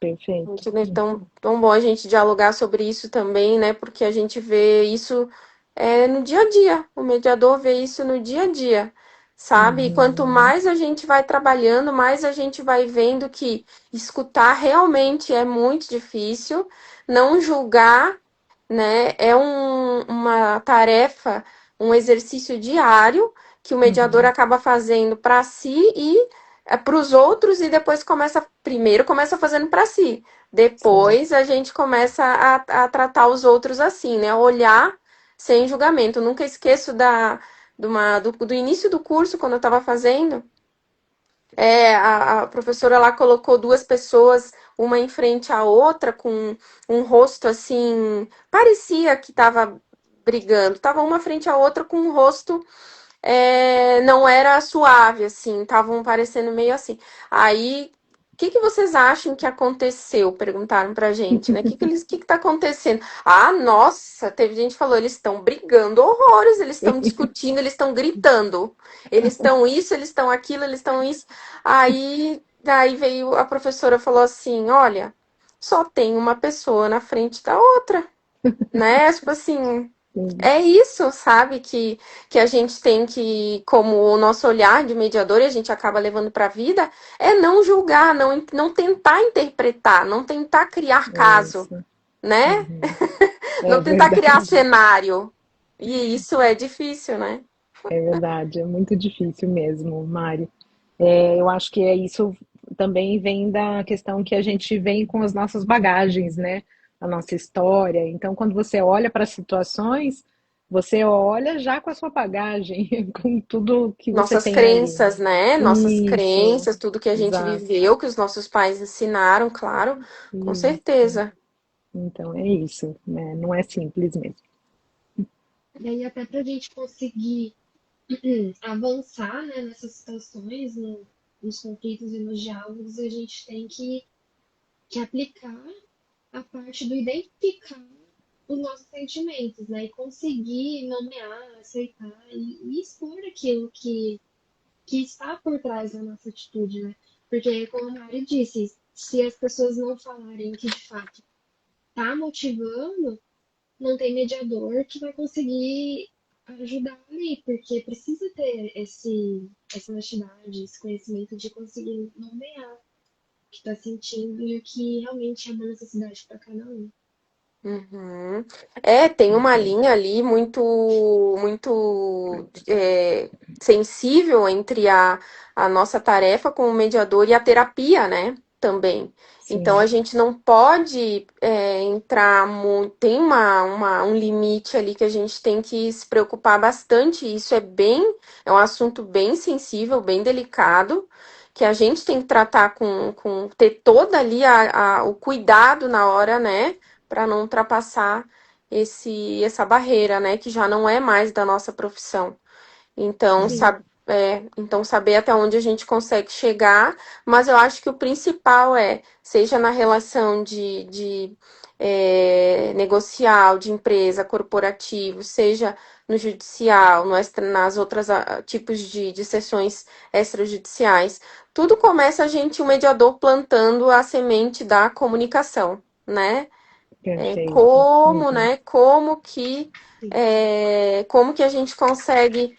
Perfeito. Muito tão bom a gente dialogar sobre isso também, né? Porque a gente vê isso no dia a dia. O mediador vê isso no dia a dia, sabe? E quanto Uhum. mais a gente vai trabalhando, mais a gente vai vendo que escutar realmente é muito difícil. Não julgar, né? É uma tarefa, um exercício diário que o mediador Uhum. acaba fazendo para si e para os outros e depois primeiro começa fazendo para si, Sim. depois a gente começa a tratar os outros assim, né? Olhar sem julgamento. Eu nunca esqueço do início do curso, quando eu estava fazendo, a professora lá colocou duas pessoas, uma em frente à outra, com um rosto assim, parecia que estava brigando. Tava uma frente à outra com um rosto não era suave, assim, estavam parecendo meio assim. Aí, o que vocês acham que aconteceu? Perguntaram pra gente, né? Que tá acontecendo? Ah, nossa, teve gente que falou, eles estão brigando horrores, eles estão discutindo, eles estão gritando, eles estão isso, eles estão aquilo, eles estão isso. Aí, daí veio a professora falou assim, olha, só tem uma pessoa na frente da outra, né? Tipo assim, Sim. é isso, sabe? Que a gente tem que, como o nosso olhar de mediador, e a gente acaba levando para a vida, é não julgar, não tentar interpretar, não tentar criar caso, Isso. né? Uhum. É Não tentar criar verdade. cenário. E isso é difícil, né? É verdade. É muito difícil mesmo, Mari. Eu acho que é isso também vem da questão que a gente vem com as nossas bagagens, né? A nossa história. Então, quando você olha para as situações, você olha já com a sua bagagem, com tudo que você Nossas tem ali, crenças, né? né? Nossas Isso, crenças, tudo que a gente exato. viveu, que os nossos pais ensinaram, claro, com Isso. certeza. Então é isso, né? Não é simples mesmo. E aí, até para a gente conseguir avançar, né, nessas situações, nos conflitos e nos diálogos, a gente tem que aplicar a parte do identificar os nossos sentimentos, né? E conseguir nomear, aceitar e expor aquilo que está por trás da nossa atitude, né? Porque, como a Mari disse, se as pessoas não falarem o que de fato está motivando, não tem mediador que vai conseguir ajudar ali, porque precisa ter essa honestidade, esse conhecimento de conseguir nomear o que está sentindo e o que realmente é uma necessidade para cada um. Uhum. Tem uma Perfeito. linha ali muito sensível entre a nossa tarefa como mediador e a terapia, né? Também. Então a Sim, gente não pode entrar muito. Tem um limite ali que a gente tem que se preocupar bastante. Isso é um assunto bem sensível, bem delicado, que a gente tem que tratar com ter toda ali o cuidado na hora, né? Para não ultrapassar essa barreira, né, que já não é mais da nossa profissão. Então, sim, então saber até onde a gente consegue chegar, mas eu acho que o principal seja na relação de negocial, de empresa, corporativo, seja no judicial, nas outras tipos de sessões extrajudiciais, tudo começa o mediador plantando a semente da comunicação, né? perfeito. Uhum. Né? Como que a gente consegue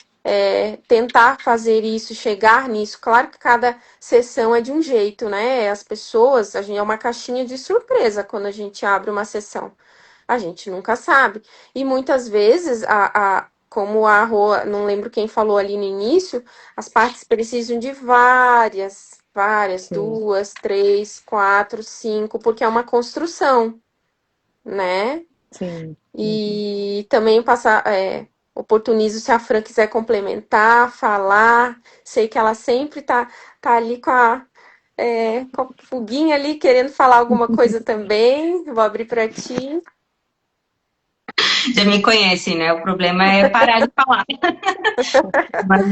tentar fazer isso, chegar nisso? Claro que cada sessão é de um jeito, né? As pessoas, a gente é uma caixinha de surpresa quando a gente abre uma sessão. A gente nunca sabe. E muitas vezes, como a Rô, não lembro quem falou ali no início, as partes precisam de várias, Sim, 2, 3, 4, 5, porque é uma construção, né? Sim. Uhum. E também passar, oportunizo se a Fran quiser complementar, falar. Sei que ela sempre tá ali com a fuguinha ali, querendo falar alguma coisa também. Vou abrir para ti. Já me conhecem, né? O problema é parar de falar. Mas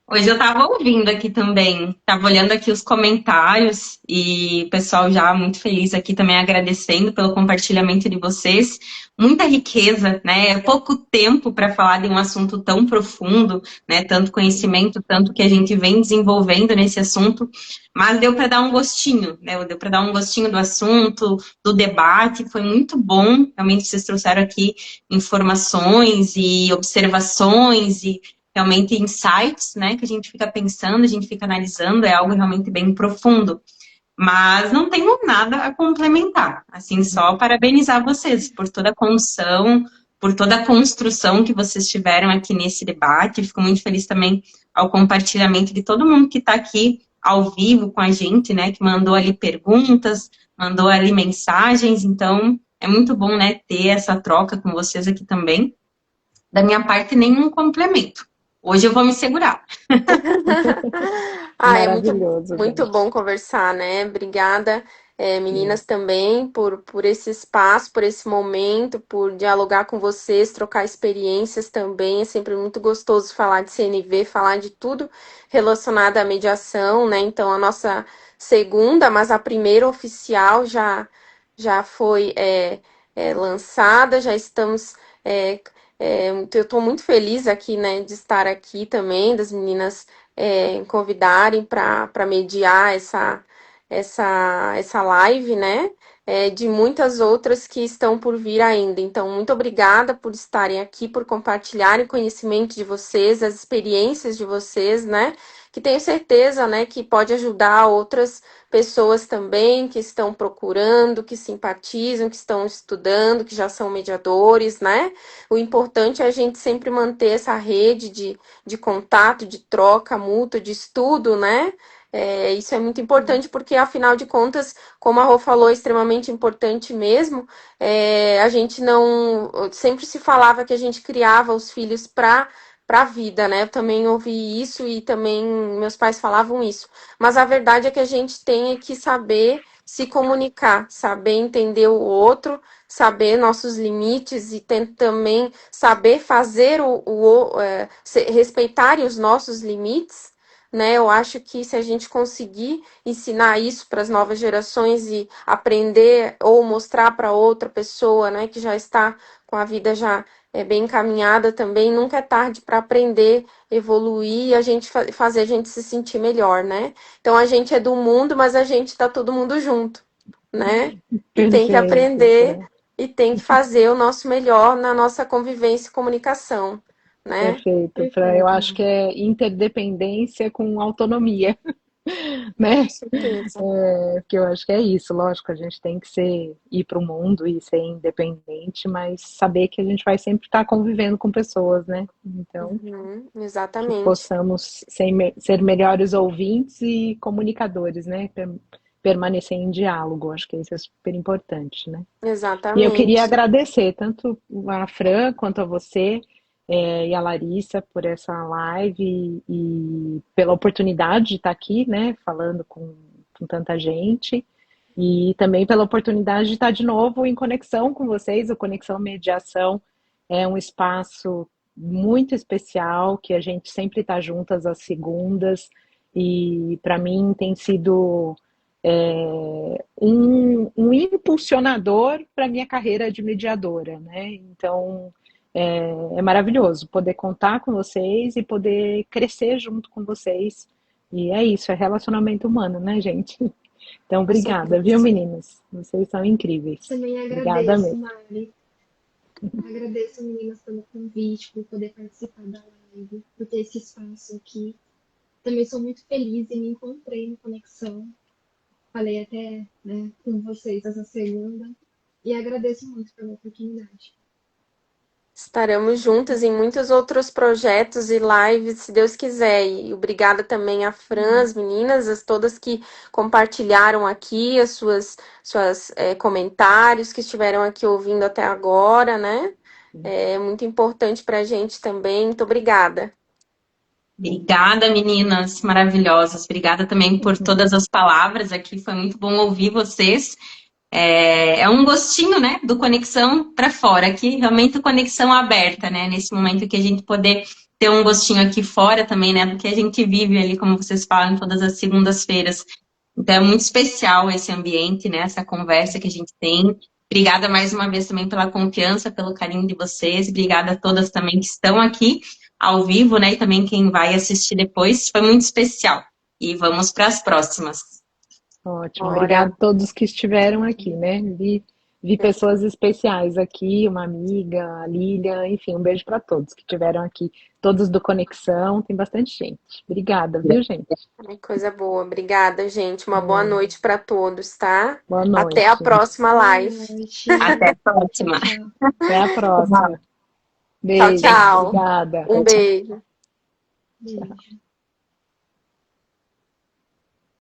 hoje eu estava ouvindo aqui também, estava olhando aqui os comentários e o pessoal já muito feliz aqui também agradecendo pelo compartilhamento de vocês. Muita riqueza, né? É pouco tempo para falar de um assunto tão profundo, né? Tanto conhecimento, tanto que a gente vem desenvolvendo nesse assunto, mas deu para dar um gostinho, né? Deu para dar um gostinho do assunto, do debate, foi muito bom. Realmente vocês trouxeram aqui informações e observações e realmente insights, né, que a gente fica pensando, a gente fica analisando, é algo realmente bem profundo. Mas não tenho nada a complementar, assim, só parabenizar vocês por toda a condução, por toda a construção que vocês tiveram aqui nesse debate. Fico muito feliz também ao compartilhamento de todo mundo que está aqui ao vivo com a gente, né, que mandou ali perguntas, mandou ali mensagens, então é muito bom, né, ter essa troca com vocês aqui também. Da minha parte, nenhum complemento. Hoje eu vou me segurar. Ah, é Maravilhoso, muito gente. bom conversar, né? Obrigada, meninas, também, por esse espaço, por esse momento, por dialogar com vocês, trocar experiências também. É sempre muito gostoso falar de CNV, falar de tudo relacionado à mediação, né? Então, a nossa segunda, mas a primeira oficial já foi lançada, já estamos. Eu estou muito feliz aqui, né, de estar aqui também, das meninas convidarem para mediar essa live, né? De muitas outras que estão por vir ainda. Então, muito obrigada por estarem aqui, por compartilharem o conhecimento de vocês, as experiências de vocês, né? Que tenho certeza, né, que pode ajudar outras pessoas também que estão procurando, que simpatizam, que estão estudando, que já são mediadores, né? O importante é a gente sempre manter essa rede de contato, de troca mútua, de estudo, né? Isso é muito importante porque, afinal de contas, como a Rô falou, é extremamente importante mesmo. A gente não. Sempre se falava que a gente criava os filhos para a vida, né? Eu também ouvi isso e também meus pais falavam isso. Mas a verdade é que a gente tem que saber se comunicar, saber entender o outro, saber nossos limites e também saber fazer respeitarem os nossos limites, né? Eu acho que se a gente conseguir ensinar isso para as novas gerações e aprender ou mostrar para outra pessoa, né, que já está com a vida já bem encaminhada também, nunca é tarde para aprender, evoluir e a gente fazer a gente se sentir melhor, né? Então a gente é do mundo, mas a gente está todo mundo junto, né? E tem que Perfeito, aprender Fran. e tem que fazer o nosso melhor na nossa convivência e comunicação, né? Perfeito, Fran. Eu Perfeito, acho que Mari. é interdependência com autonomia, né? Com certeza. Porque eu acho que é isso, lógico, a gente tem que ir para o mundo e ser independente, mas saber que a gente vai sempre estar convivendo com pessoas, né? Então, Uhum, que exatamente. possamos ser melhores ouvintes e comunicadores, né? Permanecer em diálogo, acho que isso é super importante, né? E eu queria Exatamente. agradecer tanto a Fran quanto a você e a Larissa por essa live e pela oportunidade de estar aqui, né, falando com tanta gente e também pela oportunidade de estar de novo em conexão com vocês. O Conexão Mediação é um espaço muito especial que a gente sempre está juntas às segundas e para mim tem sido um impulsionador para a minha carreira de mediadora, né? Então é maravilhoso poder contar com vocês e poder crescer junto com vocês. E é isso, é relacionamento humano, né, gente? Então, Com obrigada, viu, certeza. meninas? Vocês são incríveis. Também Obrigada agradeço, mesmo. Mari. Agradeço, meninas, pelo convite, por poder participar da live, por ter esse espaço aqui. Também sou muito feliz e me encontrei no Conexão. Falei até, né, com vocês essa segunda. E agradeço muito pela oportunidade. Estaremos juntas em muitos outros projetos e lives, se Deus quiser. E obrigada também a Fran, as meninas, as todas que compartilharam aqui, as suas comentários, que estiveram aqui ouvindo até agora, né? É muito importante para a gente também. Muito obrigada. Obrigada, meninas maravilhosas. Obrigada também por todas as palavras aqui. Foi muito bom ouvir vocês. É um gostinho, né, do Conexão para fora, aqui realmente conexão aberta, né, nesse momento que a gente poder ter um gostinho aqui fora também, né, do que a gente vive ali, como vocês falam, todas as segundas-feiras. Então é muito especial esse ambiente, né, essa conversa que a gente tem. Obrigada mais uma vez também pela confiança, pelo carinho de vocês. Obrigada a todas também que estão aqui ao vivo, né, e também quem vai assistir depois. Foi muito especial. E vamos para as próximas. Ótimo, obrigada a todos que estiveram aqui, né? Vi pessoas especiais aqui, uma amiga, a Lília, enfim, um beijo para todos que estiveram aqui, todos do Conexão, tem bastante gente. Obrigada, viu, gente? Ai, coisa boa. Obrigada, gente. Uma boa noite para todos, tá? Boa noite. Até a próxima live. Até a próxima. Até a próxima. Beijo. Tchau, tchau. Obrigada. Um beijo. Beijo.